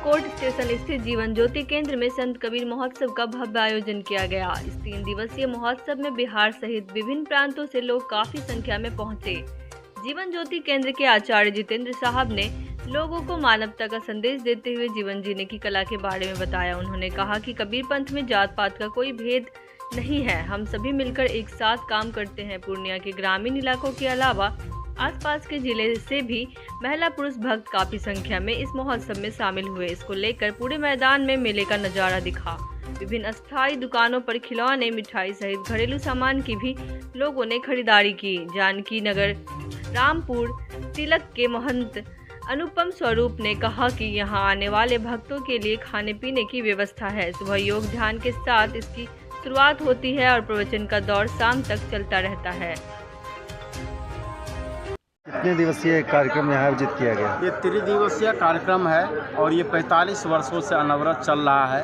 Court station स्थित जीवन ज्योति केंद्र में संत कबीर महोत्सव का भव्य आयोजन किया गया। इस 3 दिवसीय महोत्सव में बिहार सहित विभिन्न प्रांतों से लोग काफी संख्या में पहुंचे। जीवन ज्योति केंद्र के आचार्य जितेंद्र साहब ने लोगों को मानवता का संदेश देते हुए जीवन जीने की कला के बारे में बताया। उन्होंने कहा कि कबीर पंथ में जात पात का कोई भेद नहीं है, हम सभी मिलकर एक साथ काम करते हैं। पूर्णिया के ग्रामीण इलाकों के अलावा आसपास के जिले से भी महिला पुरुष भक्त काफी संख्या में इस महोत्सव में शामिल हुए। इसको लेकर पूरे मैदान में मेले का नजारा दिखा। विभिन्न अस्थायी दुकानों पर खिलौने, मिठाई सहित घरेलू सामान की भी लोगों ने खरीदारी की। जानकी नगर रामपुर तिलक के महंत अनुपम स्वरूप ने कहा कि यहां आने वाले भक्तों के लिए खाने पीने की व्यवस्था है। सुबह योग ध्यान के साथ इसकी शुरुआत होती है और प्रवचन का दौर शाम तक चलता रहता है। कितने दिवसीय कार्यक्रम यहाँ आयोजित किया गया? ये 3 दिवसीय कार्यक्रम है और ये 45 वर्षों से अनवरत चल रहा है।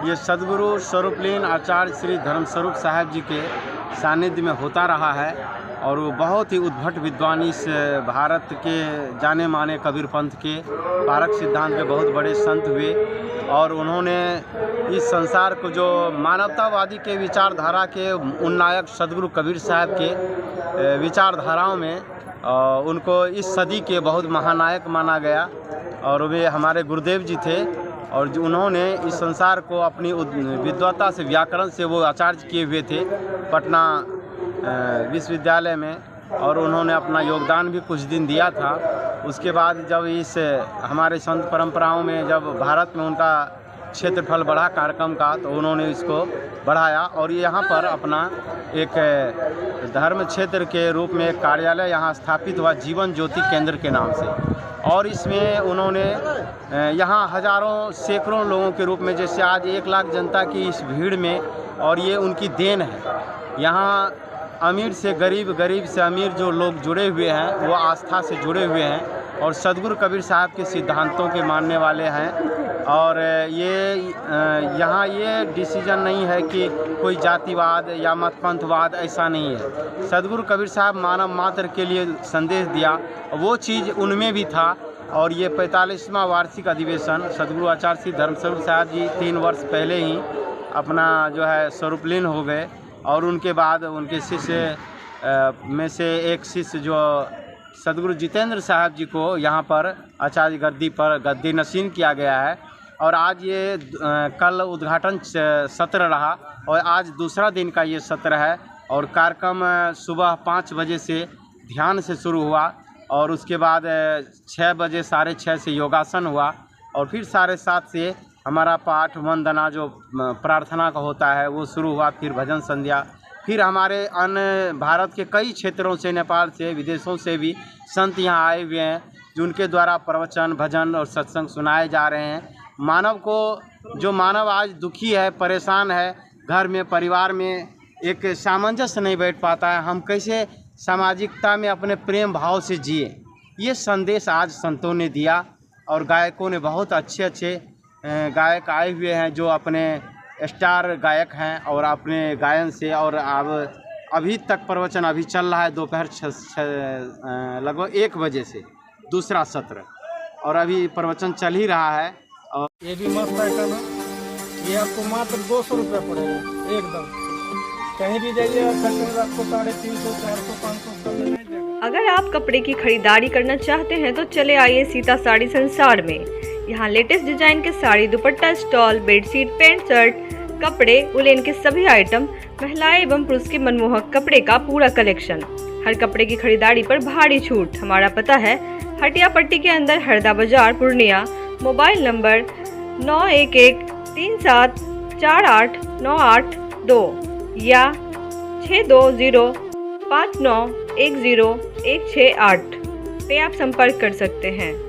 ये सदगुरु स्वरूपलीन आचार्य श्री धर्मस्वरूप साहब जी के सानिध्य में होता रहा है और वो बहुत ही उद्भट विद्वान इस भारत के जाने माने कबीर पंथ के पारक सिद्धांत के बहुत बड़े संत हुए और उन्होंने इस संसार को जो मानवतावादी के विचारधारा के उन्नायक सदगुरु कबीर साहब के विचारधाराओं में उनको इस सदी के बहुत महानायक माना गया और वे हमारे गुरुदेव जी थे और उन्होंने इस संसार को अपनी विद्वता से, व्याकरण से वो आचार्य किए हुए थे पटना विश्वविद्यालय में और उन्होंने अपना योगदान भी कुछ दिन दिया था। उसके बाद जब इस हमारे संत परंपराओं में जब भारत में उनका क्षेत्रफल बढ़ा कार्यक्रम का तो उन्होंने इसको बढ़ाया और यहाँ पर अपना एक धर्म क्षेत्र के रूप में एक कार्यालय यहाँ स्थापित हुआ जीवन ज्योति केंद्र के नाम से और इसमें उन्होंने यहाँ हजारों सैकड़ों लोगों के रूप में, जैसे आज 1 लाख जनता की इस भीड़ में, और ये उनकी देन है। यहाँ अमीर से गरीब, गरीब से अमीर जो लोग जुड़े हुए हैं वो आस्था से जुड़े हुए हैं और सदगुरु कबीर साहब के सिद्धांतों के मानने वाले हैं। और ये यहाँ ये डिसीजन नहीं है कि कोई जातिवाद या मतपंथवाद, ऐसा नहीं है। सदगुरु कबीर साहब मानव मात्र के लिए संदेश दिया, वो चीज़ उनमें भी था। और ये 45वां वार्षिक अधिवेशन सदगुरु आचार्य श्री धर्मस्वरूप साहब जी 3 वर्ष पहले ही अपना जो है स्वरूपलीन हो गए और उनके बाद उनके शिष्य में से एक शिष्य जो सदगुरु जितेंद्र साहब जी को यहाँ पर आचार्य गद्दी पर गद्दी नशीन किया गया है। और आज ये कल उद्घाटन सत्र रहा और आज दूसरा दिन का ये सत्र है और कार्यक्रम सुबह 5 बजे से ध्यान से शुरू हुआ और उसके बाद 6 बजे 6:30 से योगासन हुआ और फिर 7:30 से हमारा पाठ वंदना जो प्रार्थना का होता है वो शुरू हुआ। फिर भजन संध्या, फिर हमारे अन्य भारत के कई क्षेत्रों से, नेपाल से, विदेशों से भी संत यहाँ आए हुए हैं जिनके द्वारा प्रवचन, भजन और सत्संग सुनाए जा रहे हैं। मानव को, जो मानव आज दुखी है, परेशान है, घर में परिवार में एक सामंजस्य नहीं बैठ पाता है, हम कैसे सामाजिकता में अपने प्रेम भाव से जिए, ये संदेश आज संतों ने दिया। और गायकों ने बहुत अच्छे गायक आए हुए हैं जो अपने स्टार गायक हैं और अपने गायन से, और अब अभी तक प्रवचन अभी चल रहा है दोपहर लगभग 1 बजे से दूसरा सत्र और अभी प्रवचन चल ही रहा है। और ये भी मस्त आइटम है, ये आपको मात्र 200 रुपये पड़ेगा एकदम। कहीं भी जाइए आपको 350, 400, 500 अगर आप कपड़े की खरीदारी करना चाहते हैं तो चले आइए सीता साड़ी संसार में। यहाँ लेटेस्ट डिजाइन के साड़ी, दुपट्टा स्टॉल, बेडशीट, पैंट शर्ट, कपड़े, उलेन के सभी आइटम, महिलाएं एवं पुरुष के मनमोहक कपड़े का पूरा कलेक्शन। हर कपड़े की खरीदारी पर भारी छूट। हमारा पता है हटिया पट्टी के अंदर, हरदा बाजार, पूर्णिया। मोबाइल नंबर 9137489882 या 6205910168 पे आप संपर्क कर सकते हैं।